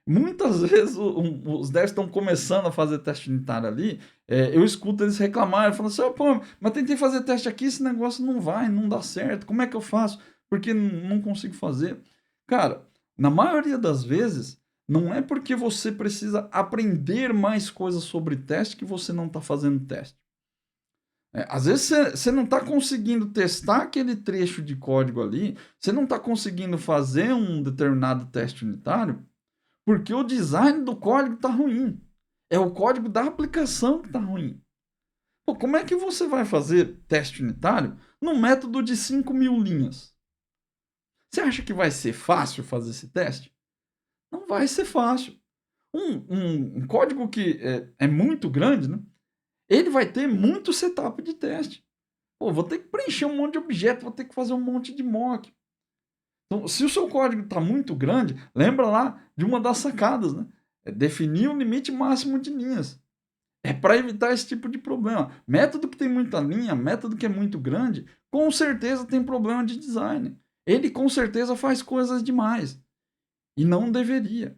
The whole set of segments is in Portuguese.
Muitas vezes os devs estão começando a fazer teste unitário ali, eu escuto eles reclamarem, falando assim: "Ó, pô, mas tentei fazer teste aqui, esse negócio não vai, não dá certo, como é que eu faço? Porque não consigo fazer". Cara, na maioria das vezes, não é porque você precisa aprender mais coisas sobre teste que você não está fazendo teste. Às vezes você não está conseguindo testar aquele trecho de código ali, você não está conseguindo fazer um determinado teste unitário, porque o design do código está ruim. É o código da aplicação que está ruim. Pô, como é que você vai fazer teste unitário num método de 5.000 linhas? Você acha que vai ser fácil fazer esse teste? Não vai ser fácil. Um código que é muito grande, né? Ele vai ter muito setup de teste. Pô, vou ter que preencher um monte de objeto, vou ter que fazer um monte de mock. Então, se o seu código está muito grande, lembra lá de uma das sacadas, né? É definir o limite máximo de linhas. É para evitar esse tipo de problema. Método que tem muita linha, método que é muito grande, com certeza tem problema de design. Ele com certeza faz coisas demais. E não deveria.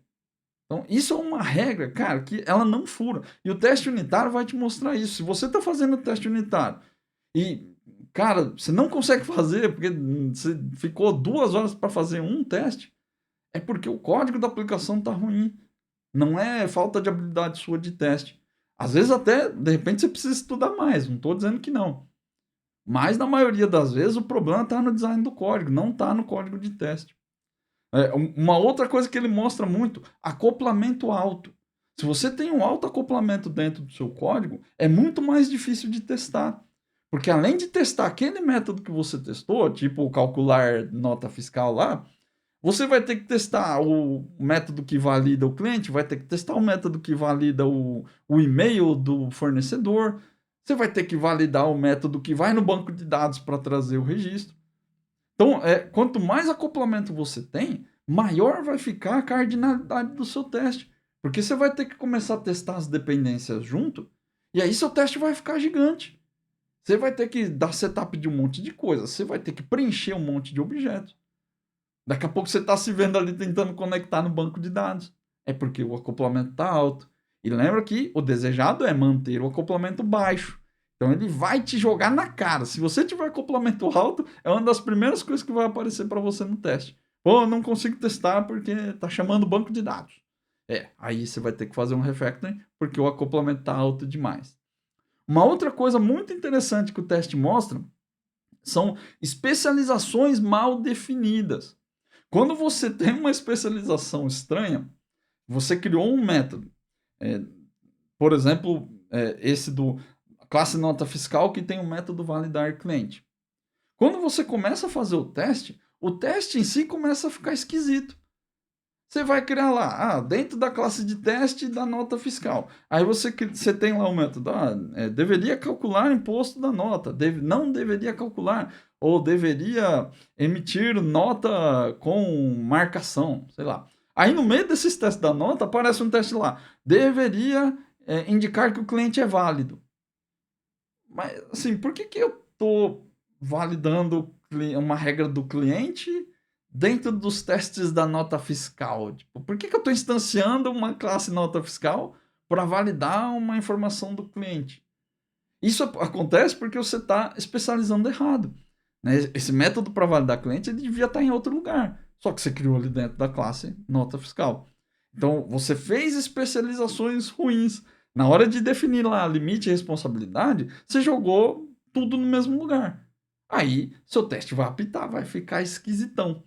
Então, isso é uma regra, cara, que ela não fura. E o teste unitário vai te mostrar isso. Se você está fazendo o teste unitário e, cara, você não consegue fazer porque você ficou 2 horas para fazer um teste, é porque o código da aplicação está ruim. Não é falta de habilidade sua de teste. Às vezes até, de repente, você precisa estudar mais. Não estou dizendo que não. Mas na maioria das vezes o problema está no design do código, não está no código de teste. Uma outra coisa que ele mostra muito, acoplamento alto. Se você tem um alto acoplamento dentro do seu código, é muito mais difícil de testar. Porque além de testar aquele método que você testou, tipo calcular nota fiscal lá, você vai ter que testar o método que valida o cliente, vai ter que testar o método que valida o e-mail do fornecedor, você vai ter que validar o método que vai no banco de dados para trazer o registro. Então, quanto mais acoplamento você tem, maior vai ficar a cardinalidade do seu teste. Porque você vai ter que começar a testar as dependências junto, e aí seu teste vai ficar gigante. Você vai ter que dar setup de um monte de coisa, você vai ter que preencher um monte de objetos. Daqui a pouco você está se vendo ali tentando conectar no banco de dados. É porque o acoplamento está alto. E lembra que o desejado é manter o acoplamento baixo. Então ele vai te jogar na cara. Se você tiver acoplamento alto, é uma das primeiras coisas que vai aparecer para você no teste. Pô, não consigo testar porque está chamando o banco de dados. Aí você vai ter que fazer um refactoring porque o acoplamento está alto demais. Uma outra coisa muito interessante que o teste mostra são especializações mal definidas. Quando você tem uma especialização estranha, você criou um método. É, por exemplo, esse do classe nota fiscal que tem o método validar cliente. Quando você começa a fazer o teste em si começa a ficar esquisito. Você vai criar lá, dentro da classe de teste da nota fiscal. Aí você tem lá o método, deveria calcular imposto da nota, não deveria calcular, ou deveria emitir nota com marcação, sei lá. Aí no meio desses testes da nota aparece um teste lá, deveria indicar que o cliente é válido. Mas assim, por que eu estou validando uma regra do cliente dentro dos testes da nota fiscal? Tipo, por que eu estou instanciando uma classe nota fiscal para validar uma informação do cliente? Isso acontece porque você está especializando errado. Né? Esse método para validar cliente ele devia estar em outro lugar. Só que você criou ali dentro da classe nota fiscal. Então, você fez especializações ruins. Na hora de definir lá limite e responsabilidade, você jogou tudo no mesmo lugar. Aí, seu teste vai apitar, vai ficar esquisitão.